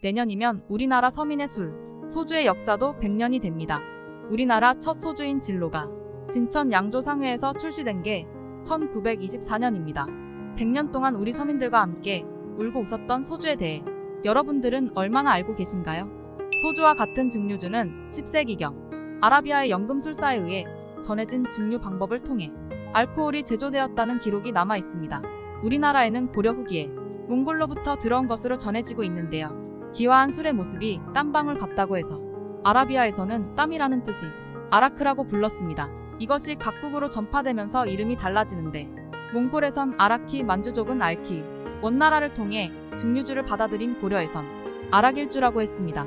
내년이면 우리나라 서민의 술, 소주의 역사도 100년이 됩니다. 우리나라 첫 소주인 진로가 진천 양조상회에서 출시된 게 1924년입니다. 100년 동안 우리 서민들과 함께 울고 웃었던 소주에 대해 여러분들은 얼마나 알고 계신가요? 소주와 같은 증류주는 10세기경 아라비아의 연금술사에 의해 전해진 증류 방법을 통해 알코올이 제조되었다는 기록이 남아 있습니다. 우리나라에는 고려 후기에 몽골로부터 들어온 것으로 전해지고 있는데요. 기화한 술의 모습이 땀방울 같다고 해서 아라비아에서는 땀이라는 뜻이 아라크라고 불렀습니다. 이것이 각국으로 전파되면서 이름이 달라지는데 몽골에선 아라키, 만주족은 알키, 원나라를 통해 증류주를 받아들인 고려에선 아라길주라고 했습니다.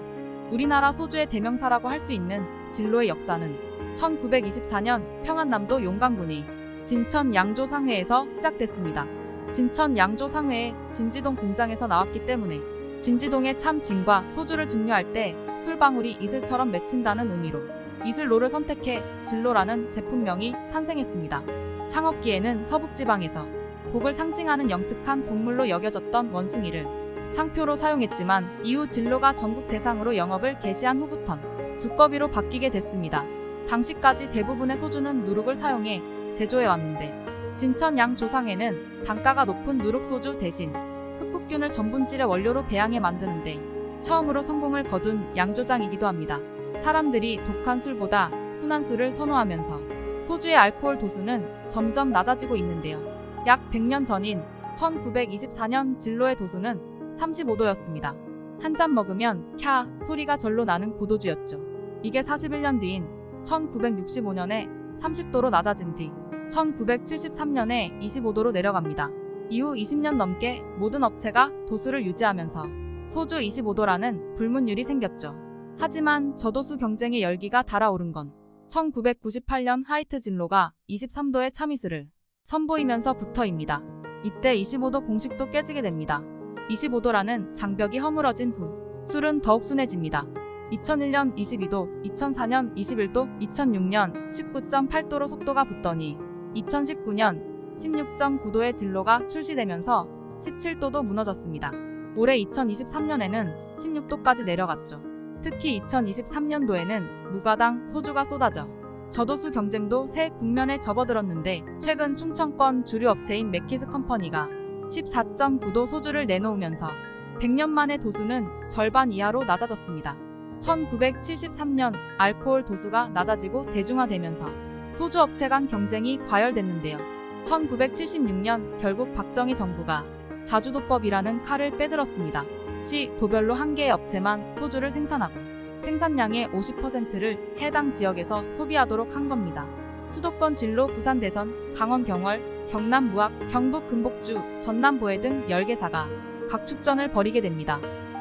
우리나라 소주의 대명사라고 할 수 있는 진로의 역사는 1924년 평안남도 용강군의 진천 양조상회에서 시작됐습니다. 진천 양조상회의 진지동 공장에서 나왔기 때문에 진지동의 참 진과 소주를 증류할 때 술방울이 이슬처럼 맺힌다는 의미로 이슬로를 선택해 진로라는 제품명이 탄생했습니다. 창업기에는 서북지방에서 복을 상징하는 영특한 동물로 여겨졌던 원숭이를 상표로 사용했지만 이후 진로가 전국 대상으로 영업을 개시한 후부턴 두꺼비로 바뀌게 됐습니다. 당시까지 대부분의 소주는 누룩을 사용해 제조해왔는데 진천 양조상회는 단가가 높은 누룩소주 대신 흑국균을 전분질의 원료로 배양해 만드는데 처음으로 성공을 거둔 양조장이기도 합니다. 사람들이 독한 술보다 순한 술을 선호하면서 소주의 알코올 도수는 점점 낮아지고 있는데요. 약 100년 전인 1924년 진로의 도수는 35도였습니다. 한 잔 먹으면 캬 소리가 절로 나는 고도주였죠. 이게 41년 뒤인 1965년에 30도로 낮아진 뒤 1973년에 25도로 내려갑니다. 이후 20년 넘게 모든 업체가 도수를 유지하면서 소주 25도라는 불문율이 생겼죠. 하지만 저도수 경쟁의 열기가 달아오른 건 1998년 하이트 진로가 23도의 참이슬을 선보이면서부터입니다. 이때 25도 공식도 깨지게 됩니다. 25도라는 장벽이 허물어진 후 술은 더욱 순해집니다. 2001년 22도, 2004년 21도, 2006년 19.8도로 속도가 붙더니 2019년 16.9도의 진로가 출시되면서 17도도 무너졌습니다. 올해 2023년에는 16도까지 내려갔죠. 특히 2023년도에는 무가당 소주가 쏟아져 저도수 경쟁도 새 국면에 접어들었는데 최근 충청권 주류 업체인 맥키스 컴퍼니가 14.9도 소주를 내놓으면서 100년 만에 도수는 절반 이하로 낮아졌습니다. 1973년 알코올 도수가 낮아지고 대중화되면서 소주 업체 간 경쟁이 과열됐는데요. 1976년 결국 박정희 정부가 자주도법이라는 칼을 빼들었습니다. 시 도별로 한 개의 업체만 소주를 생산하고 생산량의 50%를 해당 지역에서 소비하도록 한 겁니다. 수도권 진로 부산 대선, 강원 경월, 경남 무학, 경북 금복주, 전남 보혜 등 10개사가 각축전을 벌이게 됩니다.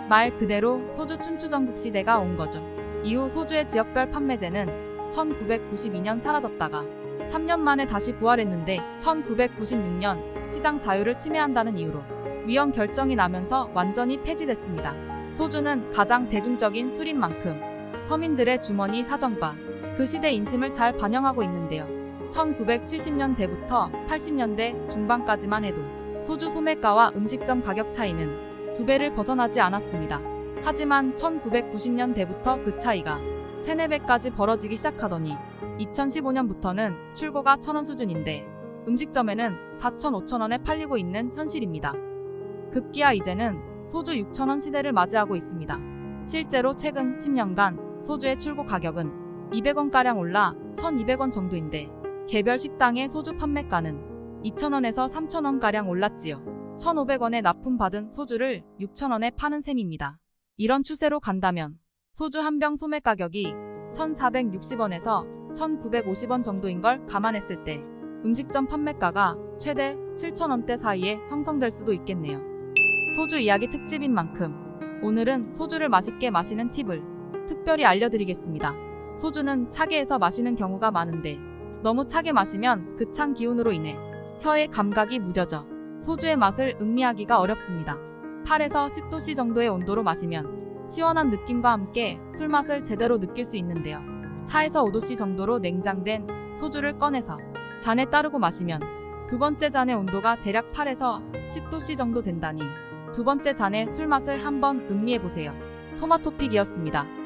말 그대로 소주 춘추전국 시대가 온 거죠. 이후 소주의 지역별 판매제는 1992년 사라졌다가 3년 만에 다시 부활했는데 1996년 시장 자유를 침해한다는 이유로 위헌 결정이 나면서 완전히 폐지됐습니다. 소주는 가장 대중적인 술인 만큼 서민들의 주머니 사정과 그 시대 인심을 잘 반영하고 있는데요. 1970년대부터 80년대 중반까지만 해도 소주 소매가와 음식점 가격 차이는 2배를 벗어나지 않았습니다. 하지만 1990년대부터 그 차이가 3, 4배까지 벌어지기 시작하더니 2015년부터는 출고가 1,000원 수준인데 음식점에는 4,000, 5,000원에 팔리고 있는 현실입니다. 급기야 이제는 소주 6,000원 시대를 맞이하고 있습니다. 실제로 최근 10년간 소주의 출고 가격은 200원가량 올라 1,200원 정도인데 개별 식당의 소주 판매가는 2,000원에서 3,000원가량 올랐지요. 1,500원에 납품받은 소주를 6,000원에 파는 셈입니다. 이런 추세로 간다면 소주 한 병 소매 가격이 1,460원에서 1,950원 정도인 걸 감안했을 때 음식점 판매가가 최대 7,000원대 사이에 형성될 수도 있겠네요. 소주 이야기 특집인 만큼 오늘은 소주를 맛있게 마시는 팁을 특별히 알려드리겠습니다. 소주는 차게 해서 마시는 경우가 많은데 너무 차게 마시면 그 찬 기운으로 인해 혀의 감각이 무뎌져 소주의 맛을 음미하기가 어렵습니다. 8에서 10도씨 정도의 온도로 마시면 시원한 느낌과 함께 술맛을 제대로 느낄 수 있는데요. 4에서 5도씨 정도로 냉장된 소주를 꺼내서 잔에 따르고 마시면 두 번째 잔의 온도가 대략 8에서 10도씨 정도 된다니 두 번째 잔의 술 맛을 한번 음미해보세요. 토마토픽이었습니다.